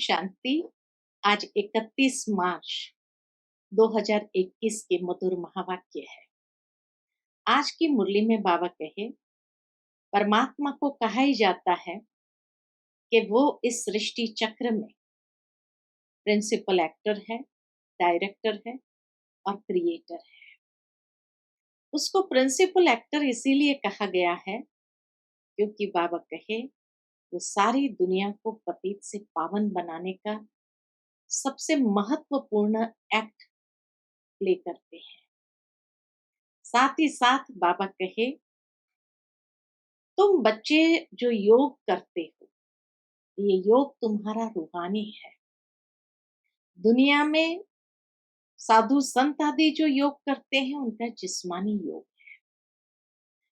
शांति। आज 31 मार्च 2021 के मधुर महावाक्य है। आज की मुरली में बाबा कहे, परमात्मा को कहा ही जाता है कि वो इस सृष्टि चक्र में प्रिंसिपल एक्टर है, डायरेक्टर है और क्रिएटर है। उसको प्रिंसिपल एक्टर इसीलिए कहा गया है क्योंकि बाबा कहे वो सारी दुनिया को पतित से पावन बनाने का सबसे महत्वपूर्ण एक्ट प्ले करते हैं। साथ ही साथ बाबा कहे, तुम बच्चे जो योग करते हो, ये योग तुम्हारा रूहानी है। दुनिया में साधु संत आदि जो योग करते हैं उनका जिस्मानी योग है,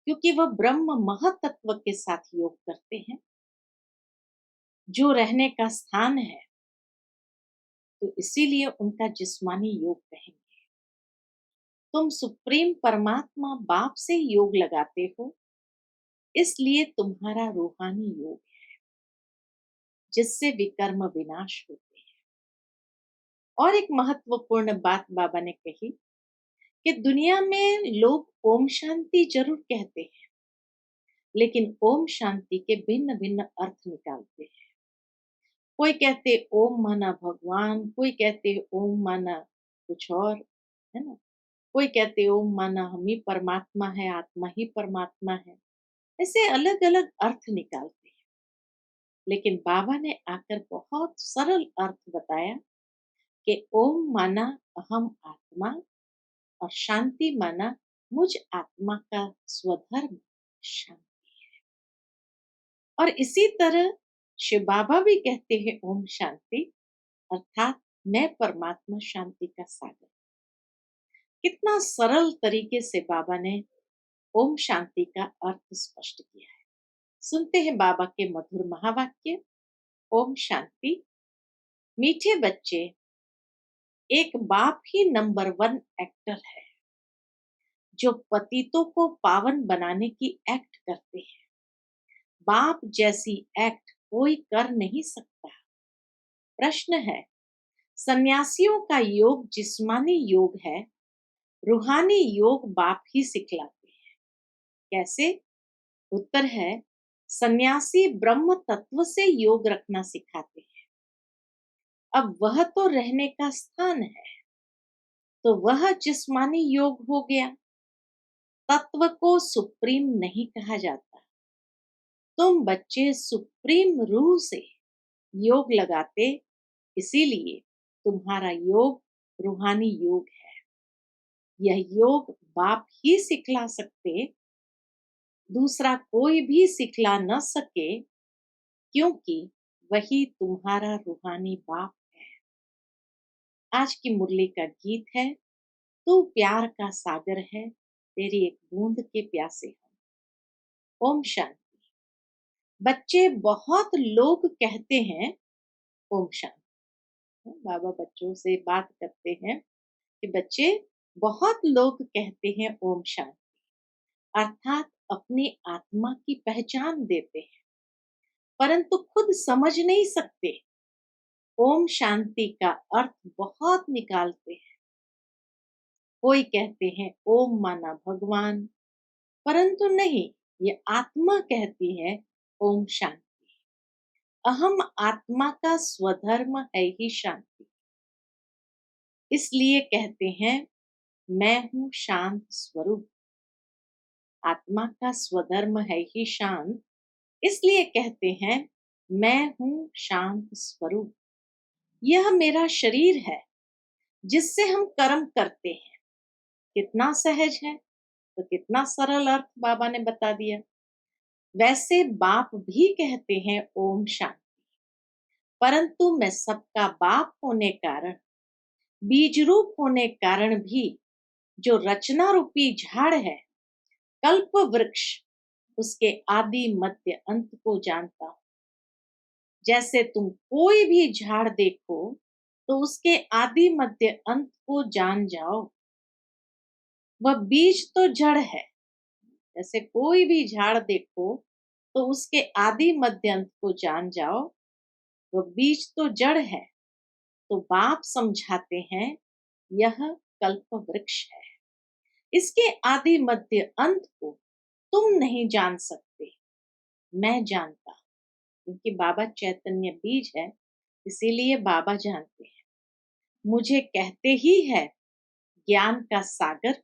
क्योंकि वह ब्रह्म महतत्व के साथ योग करते हैं जो रहने का स्थान है, तो इसीलिए उनका जिस्मानी योग कहेंगे। तुम सुप्रीम परमात्मा बाप से योग लगाते हो, इसलिए तुम्हारा रूहानी योग है जिससे विकर्म विनाश होते हैं। और एक महत्वपूर्ण बात बाबा ने कही कि दुनिया में लोग ओम शांति जरूर कहते हैं, लेकिन ओम शांति के भिन्न भिन्न अर्थ निकालते हैं। कोई कहते ओम माना भगवान, कोई कहते ओम माना कुछ और, है ना। कोई कहते ओम माना हम ही परमात्मा है, आत्मा ही परमात्मा है। ऐसे अलग अलग अर्थ निकालते हैं, लेकिन बाबा ने आकर बहुत सरल अर्थ बताया कि ओम माना अहम आत्मा और शांति माना मुझ आत्मा का स्वधर्म शांति है। और इसी तरह शिव बाबा भी कहते हैं ओम शांति, अर्थात मैं परमात्मा शांति का सागर। कितना सरल तरीके से बाबा ने ओम शांति का अर्थ स्पष्ट किया है। सुनते हैं बाबा के मधुर महावाक्य। ओम शांति। मीठे बच्चे, एक बाप ही नंबर 1 एक्टर है जो पतितों को पावन बनाने की एक्ट करते हैं। बाप जैसी एक्ट कोई कर नहीं सकता। प्रश्न है, सन्यासियों का योग जिस्मानी योग है, रूहानी योग बाप ही सिखलाते हैं। कैसे? उत्तर है, सन्यासी ब्रह्म तत्व से योग रखना सिखाते हैं। अब वह तो रहने का स्थान है, तो वह जिस्मानी योग हो गया। तत्व को सुप्रीम नहीं कहा जाता। तुम बच्चे सुप्रीम रूह से योग लगाते, इसीलिए तुम्हारा योग रूहानी योग है। यह योग बाप ही सिखला सकते, दूसरा कोई भी सिखला न सके, क्योंकि वही तुम्हारा रूहानी बाप है। आज की मुरली का गीत है, तू प्यार का सागर है, तेरी एक बूंद के प्यासे हम। ओम शांति। बच्चे, बहुत लोग कहते हैं ओम शांति। बाबा बच्चों से बात करते हैं कि बच्चे, बहुत लोग कहते हैं ओम शांति, अर्थात अपनी आत्मा की पहचान देते हैं, परंतु खुद समझ नहीं सकते। ओम शांति का अर्थ बहुत निकालते हैं। कोई कहते हैं ओम माना भगवान, परंतु नहीं, ये आत्मा कहती है ओम शांति। अहम आत्मा का स्वधर्म है ही शांति, इसलिए कहते हैं मैं हूं शांत स्वरूप। आत्मा का स्वधर्म है ही शांत, इसलिए कहते हैं मैं हूं शांत स्वरूप। यह मेरा शरीर है जिससे हम कर्म करते हैं। कितना सहज है, तो कितना सरल अर्थ बाबा ने बता दिया। वैसे बाप भी कहते हैं ओम शांति, परंतु मैं सबका बाप होने कारण, बीज रूप होने कारण भी जो रचना रूपी झाड़ है, कल्प वृक्ष, उसके आदि मध्य अंत को जानता हूं। जैसे तुम कोई भी झाड़ देखो तो उसके आदि मध्य अंत को जान जाओ। वह बीज तो जड़ है। जैसे कोई भी झाड़ देखो तो उसके आदि मध्य अंत को जान जाओ। वो बीज तो जड़ है। तो बाप समझाते हैं यह कल्प वृक्ष है। इसके आदि मध्य अंत को तुम नहीं जान सकते, मैं जानता। क्योंकि बाबा चैतन्य बीज है, इसीलिए बाबा जानते हैं। मुझे कहते ही है ज्ञान का सागर।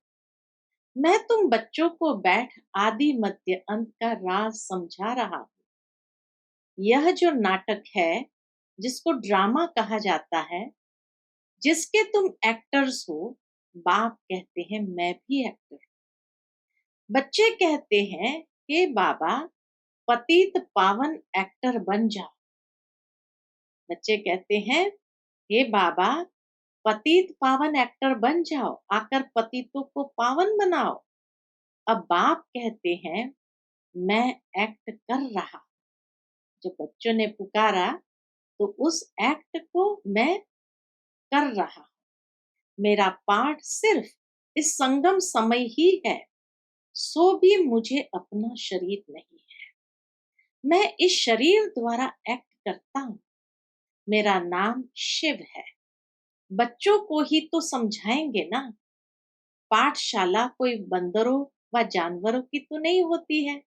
मैं तुम बच्चों को बैठ आदि मध्य अंत का राज समझा रहा हूँ। यह जो नाटक है, जिसको ड्रामा कहा जाता है, जिसके तुम एक्टर्स हो, बाप कहते हैं मैं भी एक्टर। बच्चे कहते हैं हे बाबा पतित पावन एक्टर बन जाओ। बच्चे कहते हैं हे बाबा पतित पावन एक्टर बन जाओ, आकर पतितों को पावन बनाओ। अब बाप कहते हैं मैं एक्ट कर रहा। जब बच्चों ने पुकारा तो उस एक्ट को मैं कर रहा। मेरा पाठ सिर्फ इस संगम समय ही है, सो भी मुझे अपना शरीर नहीं है। मैं इस शरीर द्वारा एक्ट करता हूँ। मेरा नाम शिव है। बच्चों को ही तो समझाएंगे ना। पाठशाला कोई बंदरों व जानवरों की तो नहीं होती है।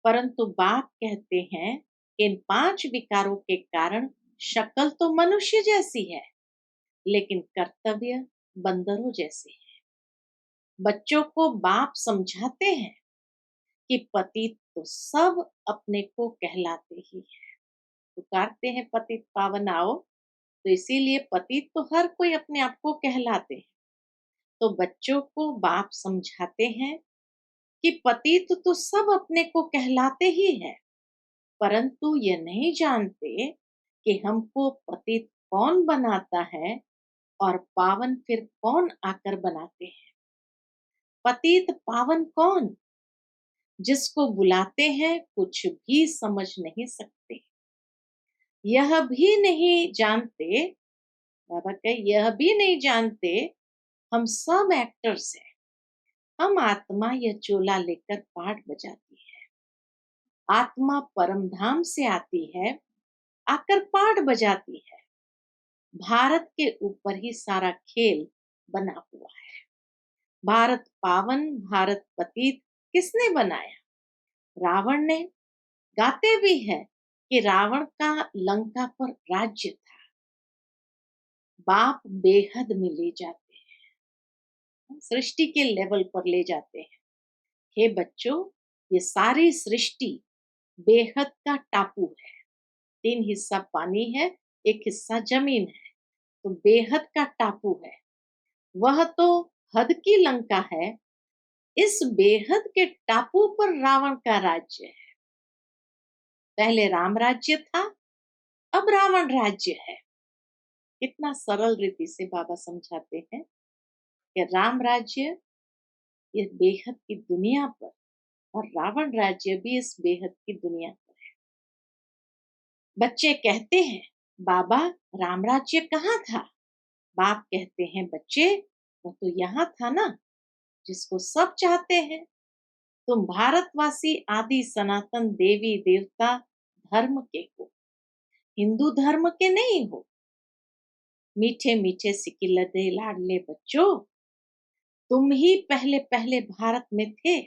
परंतु बाप कहते हैं इन 5 विकारों के कारण शक्ल तो मनुष्य जैसी है, लेकिन कर्तव्य बंदरों जैसे है। बच्चों को बाप समझाते हैं कि पतित तो सब अपने को कहलाते ही है। पुकारते हैं पतित पावन आओ, तो इसीलिए पतित तो हर कोई अपने आप को कहलाते हैं। तो बच्चों को बाप समझाते हैं कि पतित तो सब अपने को कहलाते ही है, परंतु ये नहीं जानते कि हमको पतित कौन बनाता है और पावन फिर कौन आकर बनाते हैं। पतित पावन कौन? जिसको बुलाते हैं कुछ भी समझ नहीं सकते। यह भी नहीं जानते, बाबा कहे यह भी नहीं जानते हम सब एक्टर्स हैं। हम आत्मा यह चोला लेकर पाठ बजाती है। आत्मा परम धाम से आती है, आकर पाठ बजाती है। भारत के ऊपर ही सारा खेल बना हुआ है। भारत पावन, भारत पतित किसने बनाया? रावण ने। गाते भी है कि रावण का लंका पर राज्य था। बाप बेहद में ले जाते हैं, सृष्टि के लेवल पर ले जाते हैं। हे बच्चों, ये सारी सृष्टि बेहद का टापू है। 3 हिस्सा पानी है, 1 हिस्सा जमीन है। तो बेहद का टापू है। वह तो हद की लंका है। इस बेहद के टापू पर रावण का राज्य है। पहले राम राज्य था, अब रावण राज्य है। कितना सरल रीति से बाबा समझाते हैं कि राम राज्य इस बेहद की दुनिया पर और रावण राज्य भी इस बेहद की दुनिया पर है। बच्चे कहते हैं बाबा राम राज्य कहाँ था? बाप कहते हैं बच्चे वो तो यहाँ था ना, जिसको सब चाहते हैं। तुम भारतवासी आदि सनातन देवी देवता धर्म के हो, हिंदू धर्म के नहीं हो। मीठे मीठे सिकिलदे लाडले बच्चों, तुम ही पहले पहले भारत में थे।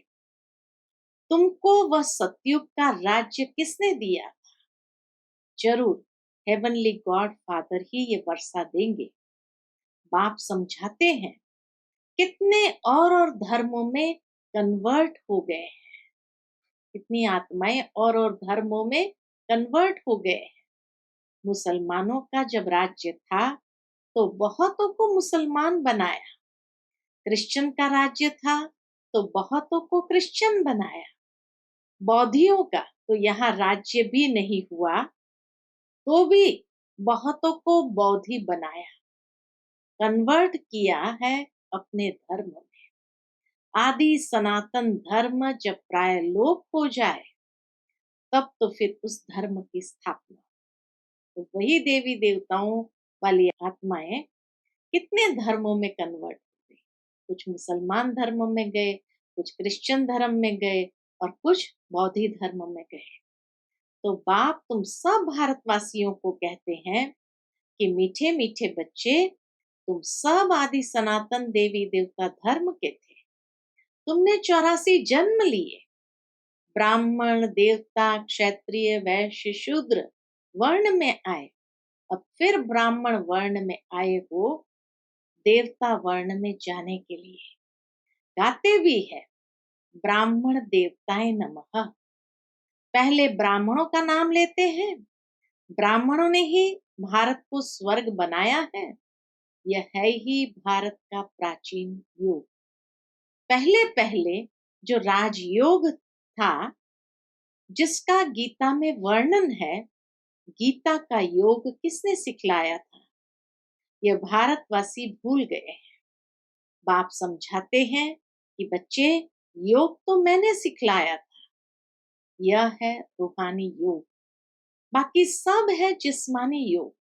तुमको वह सतयुग का राज्य किसने दिया? जरूर हेवनली गॉड फादर ही ये वर्षा देंगे। बाप समझाते हैं कितने और धर्मों में कन्वर्ट हो गए हैं। कितनी आत्माएं और धर्मों में कन्वर्ट हो गए हैं। मुसलमानों का जब राज्य था तो बहुतों को मुसलमान बनाया। क्रिश्चियन का राज्य था तो बहुतों को क्रिश्चियन बनाया। बौद्धियों का तो यहाँ राज्य भी नहीं हुआ, तो भी बहुतों को बौद्धि बनाया, कन्वर्ट किया है अपने धर्म में। आदि सनातन धर्म जब प्राय लोप हो जाए, तब तो फिर उस धर्म की स्थापना। तो वही देवी देवताओं वाली आत्माएं कितने धर्मों में कन्वर्ट हो गई। कुछ मुसलमान धर्म में गए, कुछ क्रिश्चियन धर्म में गए और कुछ बौद्धि धर्म में गए। तो बाप तुम सब भारतवासियों को कहते हैं कि मीठे मीठे बच्चे, तुम सब आदि सनातन देवी देवता धर्म के थे। तुमने 84 जन्म लिए, ब्राह्मण देवता क्षत्रिय वैश्य शूद्र वर्ण में आए, अब फिर ब्राह्मण वर्ण में आए हो देवता वर्ण में जाने के लिए। गाते भी है ब्राह्मण देवताए नमः। पहले ब्राह्मणों का नाम लेते हैं, ब्राह्मणों ने ही भारत को स्वर्ग बनाया है। यह है ही भारत का प्राचीन योग। पहले पहले जो राजयोग था, जिसका गीता में वर्णन है, गीता का योग किसने सिखलाया था, यह भारतवासी भूल गए हैं। बाप समझाते हैं कि बच्चे, योग तो मैंने सिखलाया था, यह है रूहानी योग, बाकी सब है जिस्मानी योग।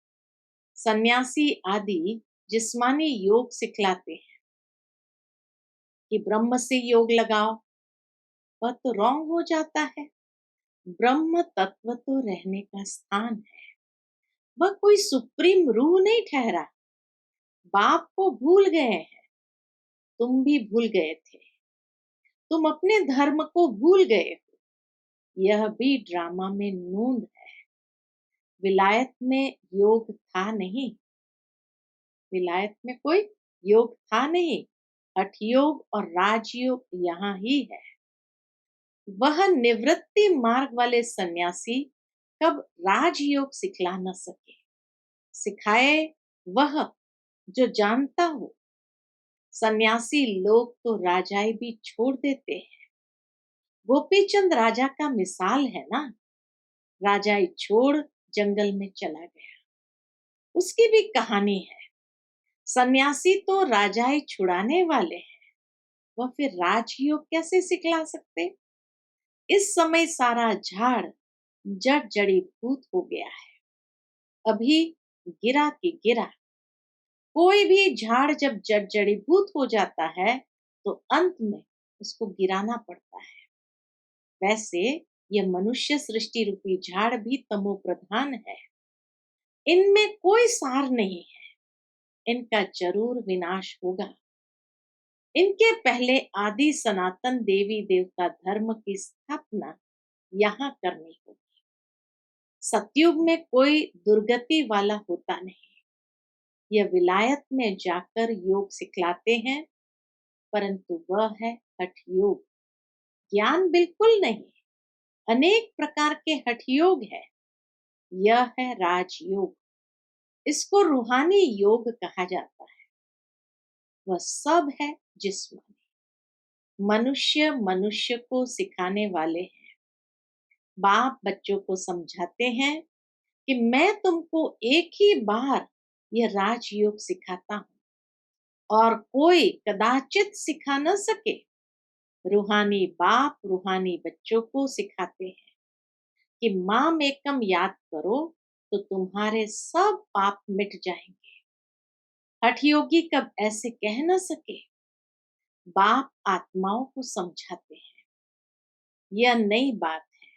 सन्यासी आदि जिस्मानी योग सिखलाते हैं कि ब्रह्म से योग लगाओ, वह तो रॉन्ग हो जाता है। ब्रह्म तत्व तो रहने का स्थान है, वह कोई सुप्रीम रूह नहीं ठहरा। बाप को भूल गए हैं, तुम भी भूल गए थे, तुम अपने धर्म को भूल गए हो। यह भी ड्रामा में नूंद है। विलायत में योग था नहीं, विलायत में कोई योग था नहीं। हठ योग और राजयोग यहाँ ही है। वह निवृत्ति मार्ग वाले सन्यासी कब राजयोग सिखला न सके। सिखाए वह जो जानता हो। सन्यासी लोग तो राजाई भी छोड़ देते हैं। गोपीचंद राजा का मिसाल है ना, राजाई छोड़ जंगल में चला गया, उसकी भी कहानी है। सन्यासी तो राजाई छुड़ाने वाले हैं, वह फिर राजयोग कैसे सिखला सकते। इस समय सारा झाड़ जड़ जड़ीभूत हो गया है, अभी गिरा की गिरा। कोई भी झाड़ जब जड़ जड़ीभूत हो जाता है तो अंत में उसको गिराना पड़ता है। वैसे यह मनुष्य सृष्टि रूपी झाड़ भी तमो प्रधान है, इनमें कोई सार नहीं है, इनका जरूर विनाश होगा। इनके पहले आदि सनातन देवी देवता धर्म की स्थापना यहाँ करनी होगी। सतयुग में कोई दुर्गति वाला होता नहीं। यह विलायत में जाकर योग सिखलाते हैं, परंतु वह है हठ योग, ज्ञान बिल्कुल नहीं। अनेक प्रकार के हठ योग है, यह है राजयोग, इसको रूहानी योग कहा जाता है। वह सब है जिस्मानी। मनुष्य मनुष्य को सिखाने वाले हैं। बाप बच्चों को समझाते हैं कि मैं तुमको एक ही बार यह राजयोग सिखाता हूं और कोई कदाचित सिखा न सके। रूहानी बाप रूहानी बच्चों को सिखाते हैं कि माम एकम याद करो तो तुम्हारे सब पाप मिट जाएंगे। हठयोगी कब ऐसे कह न सके। बाप आत्माओं को समझाते हैं, यह नई बात है।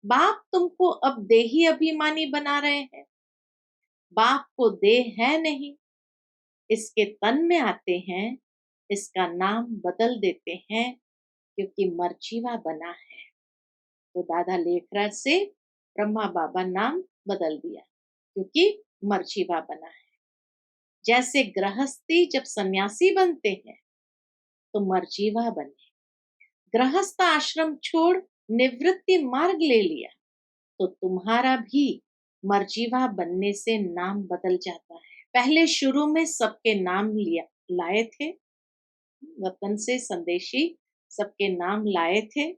बाप तुमको अब देही अभिमानी बना रहे हैं। बाप को देह है नहीं, इसके तन में आते हैं, इसका नाम बदल देते हैं क्योंकि मर्जीवा बना है। तो दादा लेखराज से ब्रह्मा बाबा नाम बदल दिया क्योंकि मर्जीवा बना है। जैसे गृहस्थी जब सन्यासी बनते हैं तो मर्जीवा बने, गृहस्थ आश्रम छोड़ निवृत्ति मार्ग ले लिया तो तुम्हारा भी मर्जीवा बनने से नाम बदल जाता है। पहले शुरू में सबके नाम लिया लाए थे, वतन से संदेशी सबके नाम लाए थे।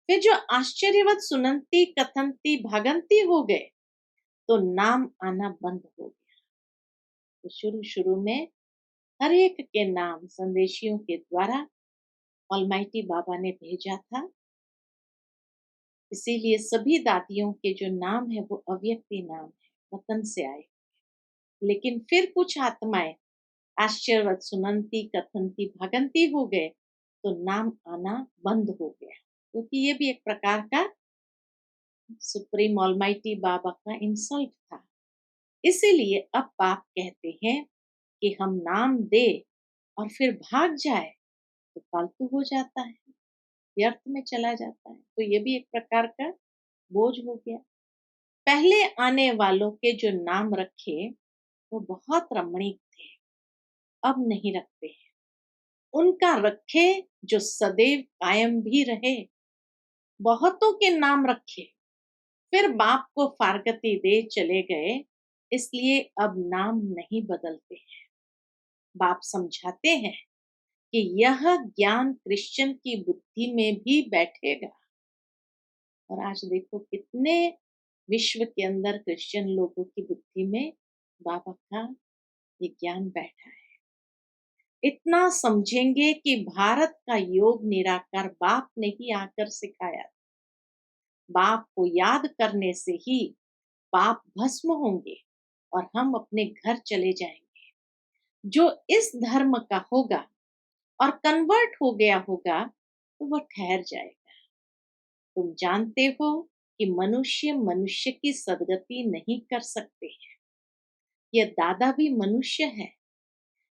फिर जो आश्चर्यवत सुनंती कथनती भागंती हो गए तो नाम आना बंद हो गया। तो शुरू शुरू में हर एक के नाम संदेशियों के द्वारा ऑलमाइटी बाबा ने भेजा था। इसीलिए सभी दादियों के जो नाम है वो अव्यक्ति नाम है, वतन से आए। लेकिन फिर कुछ आत्माएं आश्चर्यवत सुनंती कथनती भागंती हो गए तो नाम आना बंद हो गया, क्योंकि ये भी एक प्रकार का सुप्रीम ऑलमाइटी बाबा का इंसल्ट था। इसीलिए अब बाप कहते हैं कि हम नाम दे और फिर भाग जाए तो फालतू हो जाता है, व्यर्थ में चला जाता है। तो ये भी एक प्रकार का बोझ हो गया। पहले आने वालों के जो नाम रखे वो बहुत रमणीक थे, अब नहीं रखते हैं। उनका रखे जो सदैव कायम भी रहे। बहुतों के नाम रखे, फिर बाप को फारगती दे चले गए, इसलिए अब नाम नहीं बदलते हैं। बाप समझाते हैं कि यह ज्ञान क्रिश्चियन की बुद्धि में भी बैठेगा। और आज देखो कितने विश्व के अंदर क्रिश्चियन लोगों की बुद्धि में बाबा का ये ज्ञान बैठा है। इतना समझेंगे कि भारत का योग निराकार बाप ने ही आकर सिखाया। बाप को याद करने से ही पाप भस्म होंगे और हम अपने घर चले जाएंगे। जो इस धर्म का होगा और कन्वर्ट हो गया होगा तो वह ठहर जाएगा। तुम जानते हो कि मनुष्य मनुष्य की सदगति नहीं कर सकते हैं। यह दादा भी मनुष्य है।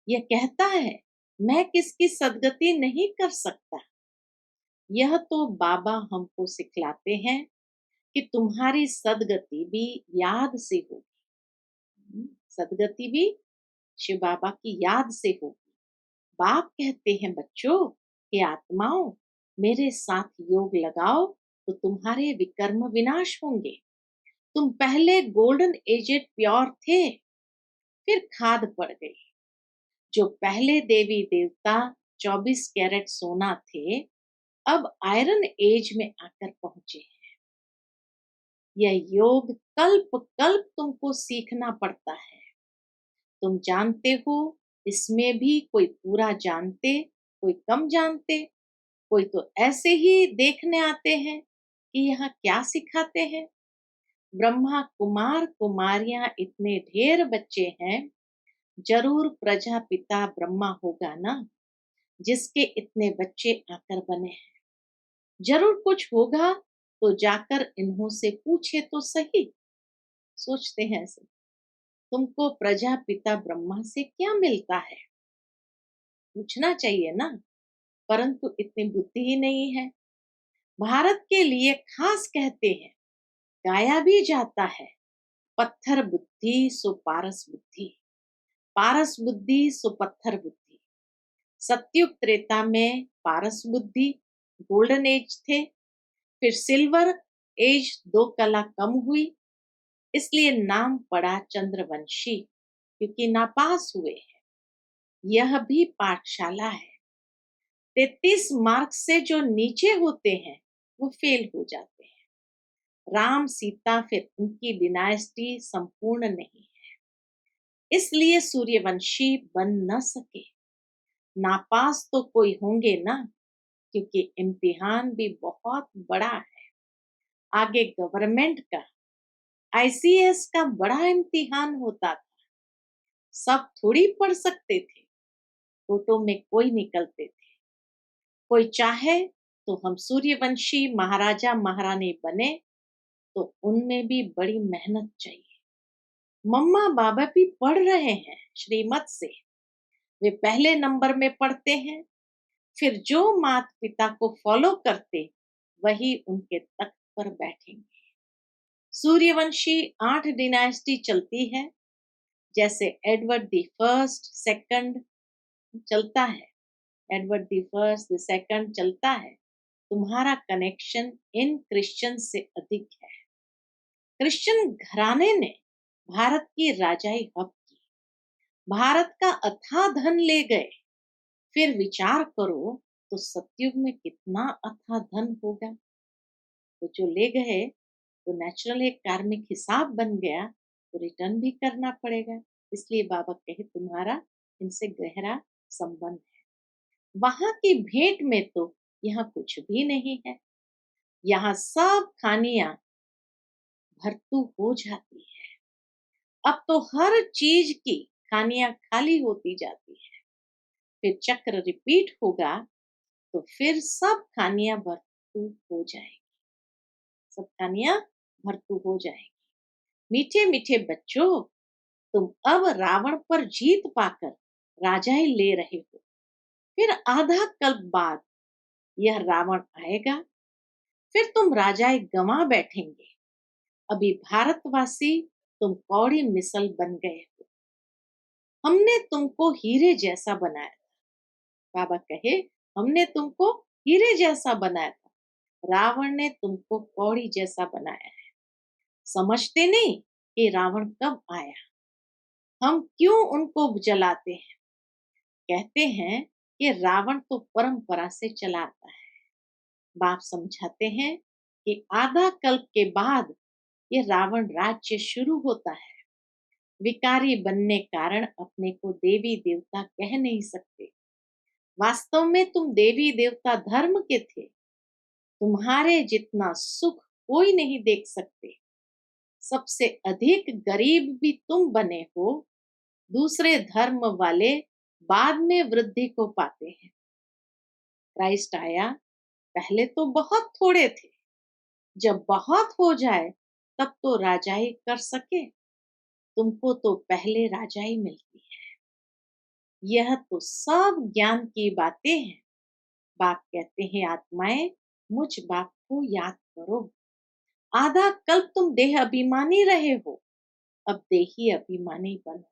यह कहता है मैं किसकी सदगति नहीं कर सकता। यह तो बाबा हमको सिखलाते हैं कि तुम्हारी सदगति भी याद से होगी। सदगति भी शिव बाबा की याद से होगी। बाप कहते हैं बच्चों कि आत्माओं मेरे साथ योग लगाओ तो तुम्हारे विकर्म विनाश होंगे। तुम पहले गोल्डन एजेड प्योर थे, फिर खाद पड़ गई। जो पहले देवी देवता 24 कैरेट सोना थे, अब आयरन एज में आकर पहुंचे हैं। यह योग कल्प कल्प तुमको सीखना पड़ता है। तुम जानते हो इसमें भी कोई पूरा जानते, कोई कम जानते, कोई तो ऐसे ही देखने आते हैं कि यहाँ क्या सिखाते हैं। ब्रह्मा कुमार कुमारियां इतने ढेर बच्चे हैं, जरूर प्रजापिता ब्रह्मा होगा ना, जिसके इतने बच्चे आकर बने हैं। जरूर कुछ होगा तो जाकर इन्हों से पूछे तो सही। सोचते हैं ऐसे, तुमको प्रजापिता ब्रह्मा से क्या मिलता है, पूछना चाहिए ना, परंतु इतनी बुद्धि ही नहीं है। भारत के लिए खास कहते हैं, गाया भी जाता है, पत्थर बुद्धि सो पारस बुद्धि, पारस बुद्धि सो पत्थर बुद्धि। सत्युग त्रेता में पारस बुद्धि गोल्डन एज थे, फिर सिल्वर एज 2 कला कम हुई, इसलिए नाम पड़ा चंद्रवंशी, क्योंकि नापास हुए हैं। यह भी पाठशाला है। 33 मार्क्स से जो नीचे होते हैं वो फेल हो जाते हैं। राम सीता फिर उनकी डिनाइस्टी संपूर्ण नहीं है, इसलिए सूर्यवंशी बन न सके। नापास तो कोई होंगे ना, क्योंकि इम्तिहान भी बहुत बड़ा है। आगे गवर्नमेंट का, आईसीएस का बड़ा इम्तिहान होता था। सब थोड़ी पढ़ सकते थे, फोटो में कोई निकलते थे। कोई चाहे तो हम सूर्यवंशी महाराजा महारानी बने, तो उनमें भी बड़ी मेहनत चाहिए। मम्मा बाबा भी पढ़ रहे हैं श्रीमत से, वे पहले नंबर में पढ़ते हैं। फिर जो माता पिता को फॉलो करते वही उनके तख्त पर बैठेंगे। सूर्यवंशी 8 डिनाइस्टी चलती है, जैसे एडवर्ड द फर्स्ट सेकंड चलता है, Edward the first the second चलता है। तुम्हारा कनेक्शन इन क्रिश्चियन से अधिक है। क्रिश्चियन घराने ने भारत की राजाई हक की, भारत का अथाह धन ले गए। फिर विचार करो तो सतयुग में कितना अथाह धन होगा। तो जो ले गए तो नेचुरल एक कार्मिक हिसाब बन गया, तो रिटर्न भी करना पड़ेगा। इसलिए बाबा कहे तुम्हारा इनसे गहरा संबंध है। वहां की भेंट में तो यहाँ कुछ भी नहीं है। यहाँ सब खानियां भरतू हो जाती है। अब तो हर चीज की खानियां खाली होती जाती है। फिर चक्र रिपीट होगा तो फिर सब खानियां भरतू हो जाएगी, सब खानियां भरतू हो जाएगी। मीठे मीठे बच्चों, तुम अब रावण पर जीत पाकर राजाई ले रहे हो। फिर आधा कल्प बाद यह रावण आएगा, फिर तुम राजाई गंवा बैठेंगे। अभी भारतवासी तुम कौड़ी मिसल बन गए हो। हमने तुमको हीरे जैसा बनाया था। बाबा कहे, हमने तुमको हीरे जैसा बनाया था, रावण ने तुमको कौड़ी जैसा बनाया है। समझते नहीं कि रावण कब आया, हम क्यों उनको जलाते हैं। कहते हैं कि रावण तो परंपरा से चला आता है। बाप समझाते हैं कि आधा कल्प के बाद ये रावण राज्य शुरू होता है। विकारी बनने कारण अपने को देवी देवता कह नहीं सकते। वास्तव में तुम देवी देवता धर्म के थे। तुम्हारे जितना सुख कोई नहीं देख सकते। सबसे अधिक गरीब भी तुम बने हो। दूसरे धर्म वाले बाद में वृद्धि को पाते हैं। क्राइस्ट आया, पहले तो बहुत थोड़े थे। जब बहुत हो जाए तब तो राजाई कर सके। तुमको तो पहले राजाई मिलती है। यह तो सब ज्ञान की बातें हैं। बाप कहते हैं, आत्माएं मुझ बाप को याद करो। आधा कल्प तुम देह अभिमानी रहे हो, अब देही अभिमानी बनो।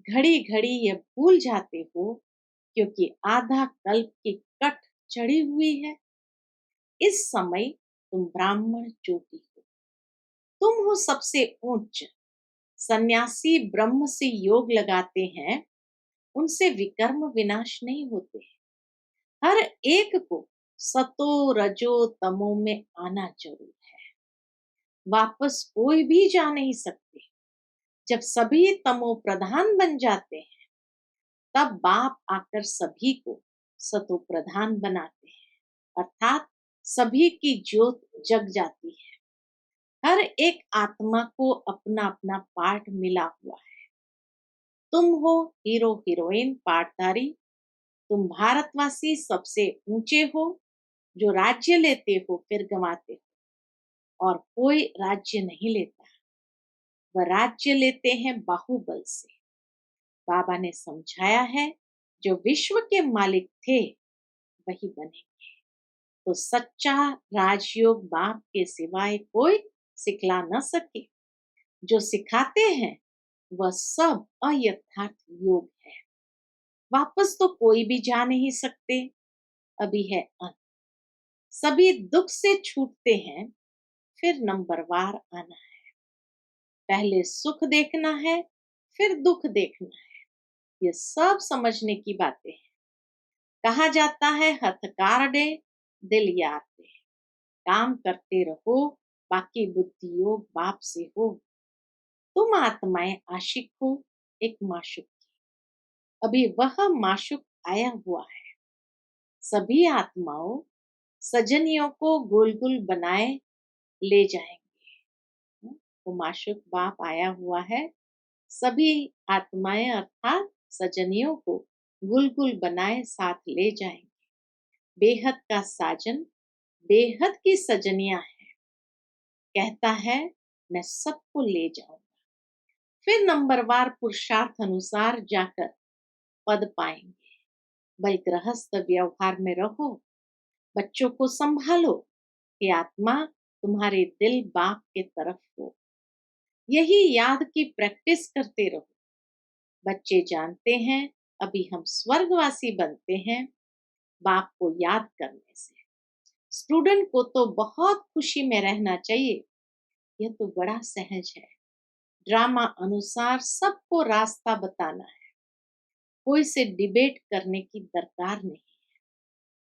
घड़ी घड़ी ये भूल जाते हो क्योंकि आधा कल्प की कट चढ़ी हुई है। इस समय तुम ब्राह्मण ज्योति हो। तुम हो सबसे ऊंच। सन्यासी ब्रह्म से योग लगाते हैं, उनसे विकर्म विनाश नहीं होते। हर एक को सतो रजो तमो में आना जरूर है। वापस कोई भी जा नहीं सकते। जब सभी तमो प्रधान बन जाते हैं, तब बाप आकर सभी को सतो प्रधान बनाते हैं, अर्थात सभी की ज्योत जग जाती है। हर एक आत्मा को अपना अपना पार्ट मिला हुआ है। तुम हो हीरो हीरोइन पार्टधारी। तुम भारतवासी सबसे ऊंचे हो, जो राज्य लेते हो फिर गंवाते हो, और कोई राज्य नहीं लेता। वह राज्य लेते हैं बाहुबल से। बाबा ने समझाया है, जो विश्व के मालिक थे वही बनेंगे। तो सच्चा राजयोग बाप के सिवाय कोई सिखला न सके। जो सिखाते हैं वह सब अयथार्थ योग है। वापस तो कोई भी जा नहीं सकते। अभी है अंत। सभी दुख से छूटते हैं, फिर नंबरवार आना है। पहले सुख देखना है, फिर दुख देखना है। ये सब समझने की बातें हैं। कहा जाता है, हथकार दे दिल याद दे। काम करते रहो, बाकी बुद्धि योग बाप से हो। तुम आत्माएं आशिक हो एक माशुक की। अभी वह माशुक आया हुआ है। सभी आत्माओं सजनियों को गोल गोल बनाए ले जाएंगे। वो माशुक बाप आया हुआ है। सभी आत्माएं अर्थात सजनियों को गुलगुल बनाए साथ ले जाएंगे। बेहद का साजन बेहद की सजनियां है। कहता है, मैं सबको ले जाऊंगा। फिर नंबरवार पुरुषार्थ अनुसार जाकर पद पाएंगे। भाई गृहस्थ व्यवहार में रहो, बच्चों को संभालो कि आत्मा तुम्हारे दिल बाप के तरफ हो। यही याद की प्रैक्टिस करते रहो। बच्चे जानते हैं, अभी हम स्वर्गवासी बनते हैं बाप को याद करने से। स्टूडेंट को तो बहुत खुशी में रहना चाहिए। यह तो बड़ा सहज है। ड्रामा अनुसार सबको रास्ता बताना है। कोई से डिबेट करने की दरकार नहीं।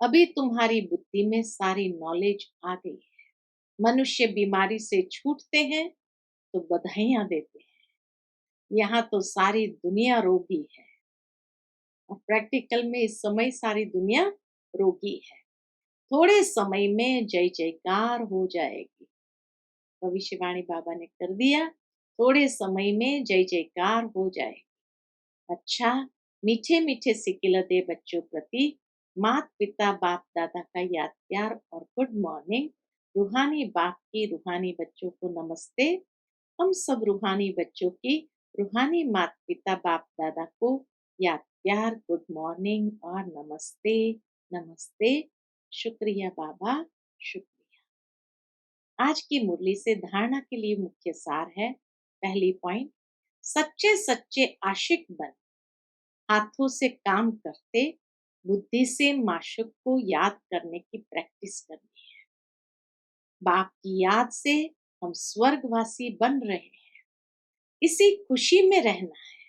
अभी तुम्हारी बुद्धि में सारी नॉलेज आ गई है। मनुष्य बीमारी से छूटते हैं तो बधाइयां देते हैं। यहाँ तो सारी दुनिया रोगी है, और प्रैक्टिकल में इस समय सारी दुनिया रोगी है। थोड़े समय में जय जयकार हो जाएगी। भविष्यवाणी बाबा ने कर दिया, थोड़े समय में जय जयकार हो जाएगी। अच्छा, मीठे मीठे सिकिल दे बच्चों प्रति माता पिता बाप दादा का याद प्यार और गुड मॉर्निंग। रूहानी बाप की रूहानी बच्चों को नमस्ते। हम सब रूहानी बच्चों की रूहानी माता पिता बाप दादा को याद प्यार गुड मॉर्निंग और नमस्ते नमस्ते। शुक्रिया बाबा, शुक्रिया। आज की मुरली से धारणा के लिए मुख्य सार है। पहली पॉइंट, सच्चे सच्चे आशिक बन, हाथों से काम करते, बुद्धि से माशूक को याद करने की प्रैक्टिस करनी है। बाप की याद से हम स्वर्गवासी बन रहे हैं, इसी खुशी में रहना है।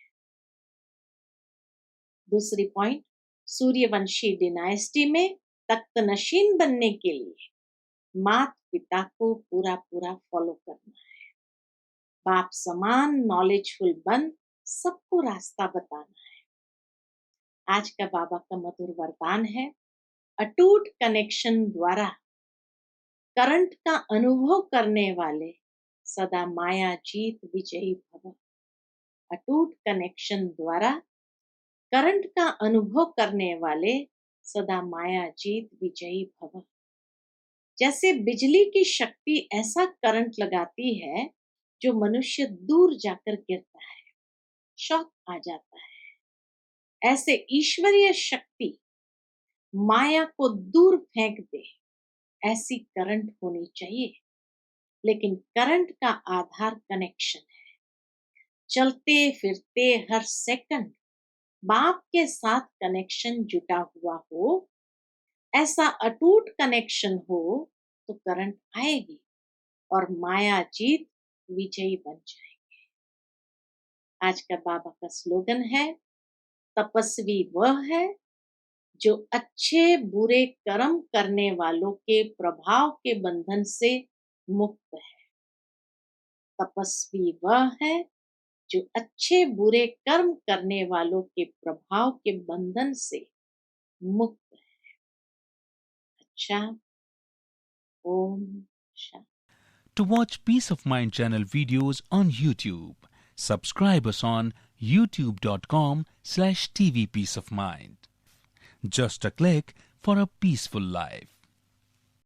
दूसरी पॉइंट, सूर्यवंशी डिनाइस्टी में तख्त नशीन बनने के लिए माता पिता को पूरा पूरा फॉलो करना है। बाप समान नॉलेजफुल बन सबको रास्ता बताना है। आज का बाबा का मधुर वरदान है, अटूट कनेक्शन द्वारा करंट का अनुभव करने वाले सदा माया जीत विजयी भव। अटूट कनेक्शन द्वारा करंट का अनुभव करने वाले सदा माया जीत विजयी भव। जैसे बिजली की शक्ति ऐसा करंट लगाती है जो मनुष्य दूर जाकर गिरता है, शॉक आ जाता है। ऐसे ईश्वरीय शक्ति माया को दूर फेंक दे, ऐसी करंट होनी चाहिए। लेकिन करंट का आधार कनेक्शन है। चलते फिरते हर सेकंड बाप के साथ कनेक्शन जुटा हुआ हो, ऐसा अटूट कनेक्शन हो तो करंट आएगी और माया जीत विजयी बन जाएंगे। आज का बाबा का स्लोगन है, तपस्वी वह है जो अच्छे बुरे कर्म करने वालों के प्रभाव के बंधन से मुक्त है। तपस्वी वह है जो अच्छे बुरे कर्म करने वालों के प्रभाव के बंधन से मुक्त है। अच्छा, Om Shanti. To watch Peace of Mind channel videos on YouTube, subscribe us on youtube.com/tvpeaceofmind. Just a click for a peaceful life.